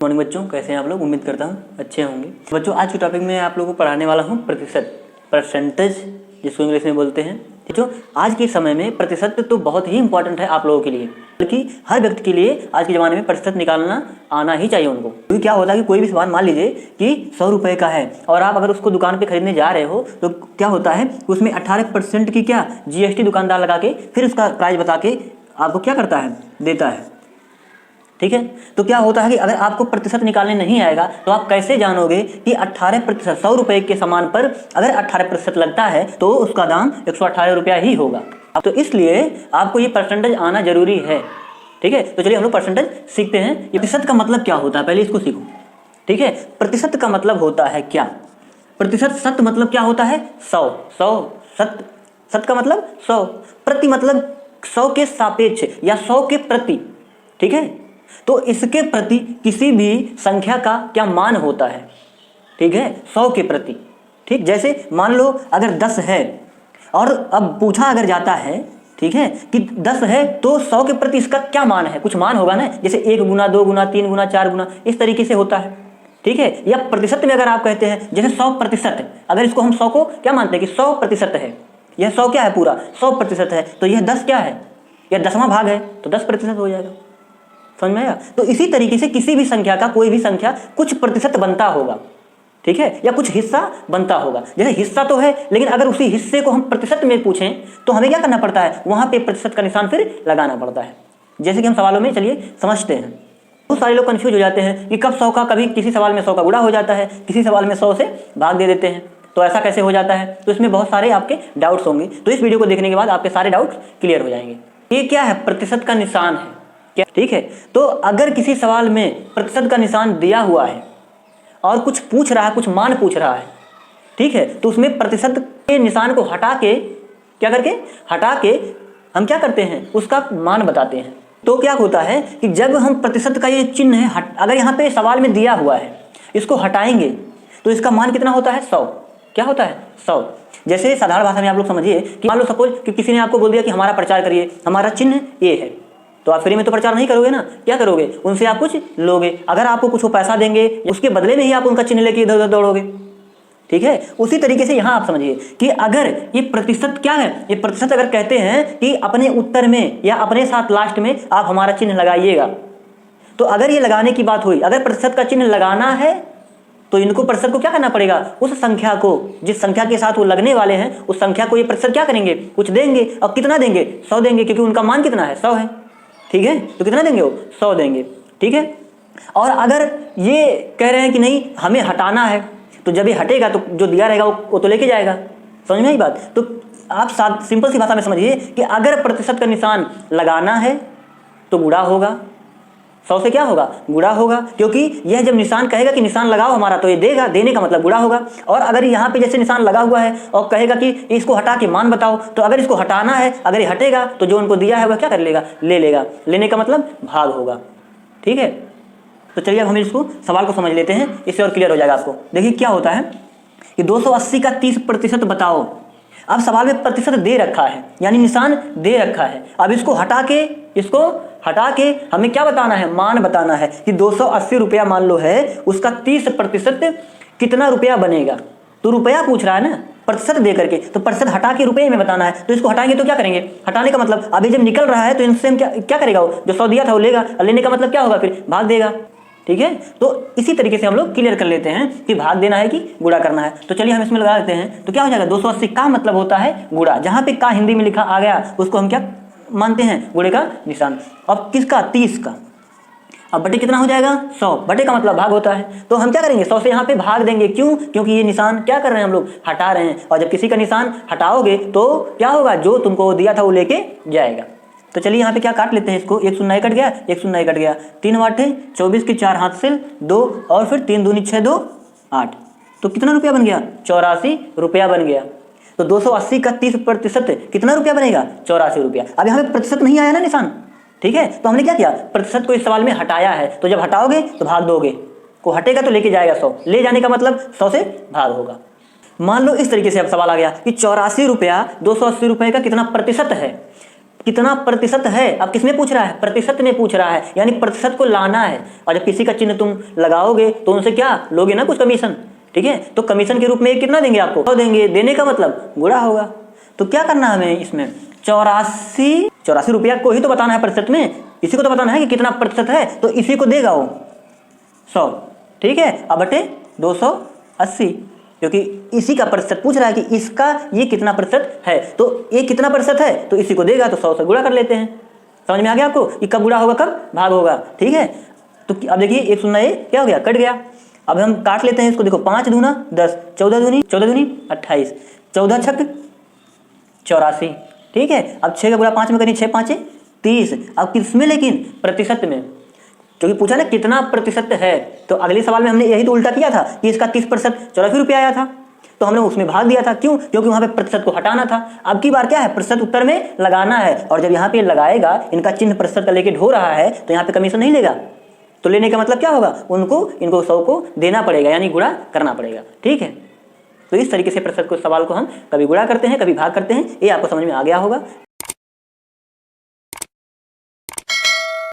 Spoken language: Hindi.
मॉर्निंग बच्चों, कैसे हैं आप लोग। उम्मीद करता हूँ अच्छे होंगे। बच्चों, आज के टॉपिक में आप लोगों को पढ़ाने वाला हूँ प्रतिशत, परसेंटेज जिसको इंग्लिश में बोलते हैं। बच्चों, आज के समय में प्रतिशत तो बहुत ही इंपॉर्टेंट है आप लोगों के लिए, बल्कि हर व्यक्ति के लिए आज के ज़माने में प्रतिशत निकालना आना ही चाहिए उनको। क्योंकि क्या होता है कि कोई भी सामान मान लीजिए कि 100 रुपये का है और आप अगर उसको दुकान पर खरीदने जा रहे हो तो क्या होता है उसमें 18% की क्या GST दुकानदार लगा के फिर उसका प्राइस बता के आपको क्या करता है, देता है। ठीक है, तो क्या होता है कि अगर आपको प्रतिशत निकालने नहीं आएगा तो आप कैसे जानोगे कि 18%, 100 रुपये के सामान पर अगर 18% लगता है तो उसका दाम 118 रुपया ही होगा। अब तो इसलिए आपको ये परसेंटेज आना जरूरी है। ठीक है, तो चलिए हम लोग परसेंटेज सीखते हैं। ये प्रतिशत का मतलब क्या होता है, पहले इसको सीखो। ठीक है, प्रतिशत का मतलब होता है क्या, प्रतिशत सत मतलब क्या होता है 100, 100 सत, सत का मतलब 100, प्रति मतलब 100 के सापेक्ष या 100 के प्रति। ठीक है, तो इसके प्रति किसी भी संख्या का क्या मान होता है। ठीक है, 100 के प्रति। ठीक, जैसे मान लो अगर 10 है और अब पूछा अगर जाता है, ठीक है, कि 10 है तो 100 के प्रति इसका क्या मान है, कुछ मान होगा ना, जैसे 1 गुना, 2 गुना, 3 गुना, 4 गुना, इस तरीके से होता है। ठीक है, या प्रतिशत में अगर आप कहते हैं जैसे 100%, अगर इसको हम 100 को क्या मानते हैं कि 100% है, यह 100 क्या है, पूरा 100% है, तो यह 10 क्या है, यह 10वां भाग है तो 10% हो जाएगा। समझ में आया। तो इसी तरीके से किसी भी संख्या का, कोई भी संख्या कुछ प्रतिशत बनता होगा। ठीक है, या कुछ हिस्सा बनता होगा। जैसे हिस्सा तो है, लेकिन अगर उसी हिस्से को हम प्रतिशत में पूछें तो हमें क्या करना पड़ता है, वहां पे प्रतिशत का निशान फिर लगाना पड़ता है। जैसे कि हम सवालों में चलिए समझते हैं। बहुत सारे लोग कंफ्यूज हो जाते हैं कि कब 100 का, कभी किसी सवाल में 100 का गुणा हो जाता है, किसी सवाल में 100 से भाग दे देते हैं, तो ऐसा कैसे हो जाता है। तो इसमें बहुत सारे आपके डाउट्स होंगे, तो इस वीडियो को देखने के बाद आपके सारे डाउट्स क्लियर हो जाएंगे। ये क्या है, प्रतिशत का निशान है क्या। ठीक है, तो अगर किसी सवाल में प्रतिशत का निशान दिया हुआ है और कुछ पूछ रहा है, कुछ मान पूछ रहा है, ठीक है, तो उसमें प्रतिशत के निशान को हटा के, क्या करके हटा के हम क्या करते हैं, उसका मान बताते हैं। तो क्या होता है कि जब हम प्रतिशत का ये चिन्ह है अगर यहाँ पे सवाल में दिया हुआ है, इसको हटाएंगे तो इसका मान कितना होता है, 100। क्या होता है, 100। जैसे साधारण भाषा में आप लोग समझिए कि मान लो सपोज कि किसी ने आपको बोल दिया कि हमारा प्रचार करिए, हमारा चिन्ह ये है, तो आप फ्री में तो प्रचार नहीं करोगे ना, क्या करोगे, उनसे आप कुछ लोगे। अगर आपको कुछ वो पैसा देंगे उसके बदले में ही आप उनका चिन्ह लेके इधर उधर दौड़ोगे। ठीक है, उसी तरीके से यहाँ आप समझिए कि अगर ये प्रतिशत क्या है, ये प्रतिशत अगर कहते हैं कि अपने उत्तर में या अपने साथ लास्ट में आप हमारा चिन्ह लगाइएगा, तो अगर ये लगाने की बात हुई, अगर प्रतिशत का चिन्ह लगाना है तो इनको प्रतिशत को क्या करना पड़ेगा, उस संख्या को, जिस संख्या के साथ वो लगने वाले हैं उस संख्या को ये प्रतिशत क्या करेंगे, कुछ देंगे। और कितना देंगे, 100 देंगे, क्योंकि उनका मान कितना है, 100 है। ठीक है, तो कितना देंगे वो, 100 देंगे। ठीक है, और अगर ये कह रहे हैं कि नहीं हमें हटाना है, तो जब ये हटेगा तो जो दिया रहेगा वो तो लेके जाएगा। समझ में आई बात। तो आप सिंपल सी भाषा में समझिए कि अगर प्रतिशत का निशान लगाना है तो गुणा होगा, 100 से क्या होगा, गुणा होगा, क्योंकि यह जब निशान कहेगा कि निशान लगाओ हमारा, तो ये देगा, देने का मतलब गुणा होगा। और अगर यहाँ पे जैसे निशान लगा हुआ है और कहेगा कि इसको हटा के मान बताओ, तो अगर इसको हटाना है, अगर ये हटेगा तो जो उनको दिया है वह क्या कर लेगा, ले लेगा, लेने का मतलब भाग होगा। ठीक है, तो चलिए अब हम इसको सवाल को समझ लेते हैं, इससे और क्लियर हो जाएगा आपको। देखिए क्या होता है कि 280 का 30% बताओ। अब सवाल में प्रतिशत दे रखा है, यानी निशान दे रखा है। अब इसको हटा के हमें क्या बताना है, मान बताना है कि 280 रुपया मान लो है, उसका 30% कितना रुपया बनेगा। तो रुपया पूछ रहा है ना, प्रतिशत दे करके, तो प्रतिशत हटा के रुपये में बताना है। तो इसको हटाएंगे तो क्या करेंगे, हटाने का मतलब अभी जब निकल रहा है तो इनसे हम क्या करेगा, वो जो 100 दिया था वो लेगा, लेने का मतलब क्या होगा, फिर भाग देगा। ठीक है, तो इसी तरीके से हम लोग क्लियर कर लेते हैं कि भाग देना है कि गुणा करना है। तो चलिए हम इसमें लगा लेते हैं, तो क्या हो जाएगा, 280 का मतलब होता है गुणा, जहां पे का हिंदी में लिखा आ गया उसको हम क्या मानते हैं, गुणे का निशान। अब किसका, 30 का। अब बटे कितना हो जाएगा, 100, बटे का मतलब भाग होता है, तो हम क्या करेंगे, 100 से यहाँ पे भाग देंगे। क्यों, क्योंकि ये निशान क्या कर रहे हैं हम लोग, हटा रहे हैं, और जब किसी का निशान हटाओगे तो क्या होगा, जो तुमको दिया था वो लेके जाएगा। तो चलिए यहाँ पे क्या काट लेते हैं इसको, 1 शून्य कट गया, 1 शून्य कट गया, 3 वाटे 24 के 4 हाथ से 2, और फिर 3 दूनी 6, 2 8, तो कितना रुपया बन गया, 84 रुपया बन गया। तो 280 का 30% कितना रुपया बनेगा, 84 रुपया। अब यहाँ पे प्रतिशत नहीं आया ना निशान। ठीक है, तो हमने क्या किया, प्रतिशत को इस सवाल में हटाया है, तो जब हटाओगे तो भाग दोगे, को हटेगा तो लेके जाएगा 100, ले जाने का मतलब 100 से भाग होगा। मान लो इस तरीके से अब सवाल आ गया कि 84 रुपया 280 रुपये का कितना प्रतिशत है। कितना प्रतिशत है, अब किसमें पूछ रहा है, प्रतिशत में पूछ रहा है, यानी प्रतिशत को लाना है। और जब किसी का चिन्ह तुम लगाओगे तो उनसे क्या लोगे ना, कुछ कमीशन, ठीक है। तो कमीशन के रूप में कितना देंगे आपको, देंगे, देने का मतलब गुणा होगा। तो क्या करना है हमें इसमें, 84 रुपया को ही तो बताना है प्रतिशत में, इसी को तो बताना है कि कितना प्रतिशत है, तो इसी को देगा वो 100, ठीक है। अब बटे 280, क्योंकि इसी का प्रतिशत पूछ रहा है कि इसका ये कितना प्रतिशत है, तो ये कितना प्रतिशत है तो इसी को देगा, तो 100 से गुणा कर लेते हैं। समझ में आ गया आपको कि कब गुणा होगा, कब भाग होगा, ठीक है। तो अब देखिए 1 शून्य ये क्या हो गया, कट गया। अब हम काट लेते हैं इसको, देखो 5 दूना 10, 14 दूनी 28, 14 छक 84, ठीक है। अब 6 का गुणा 5 में करें, 6 5 30। अब किसमें, लेकिन प्रतिशत में, क्योंकि पूछा ना कितना प्रतिशत है, तो अगले सवाल में हमने यही तो उल्टा किया था कि इसका 30% 84 रुपया आया था, तो हमने उसमें भाग दिया था। क्यों, क्योंकि वहां पे प्रतिशत को हटाना था। अब की बार क्या है, प्रतिशत उत्तर में लगाना है, और जब यहाँ पे लगाएगा, इनका चिन्ह प्रतिशत का लेके ढो रहा है, तो यहाँ पे कमीशन नहीं लेगा। तो लेने का मतलब क्या होगा, इनको 100 को देना पड़ेगा, यानी गुणा करना पड़ेगा, ठीक है। तो इस तरीके से प्रतिशत को सवाल को हम कभी गुणा करते हैं, कभी भाग करते हैं, ये आपको समझ में आ गया होगा।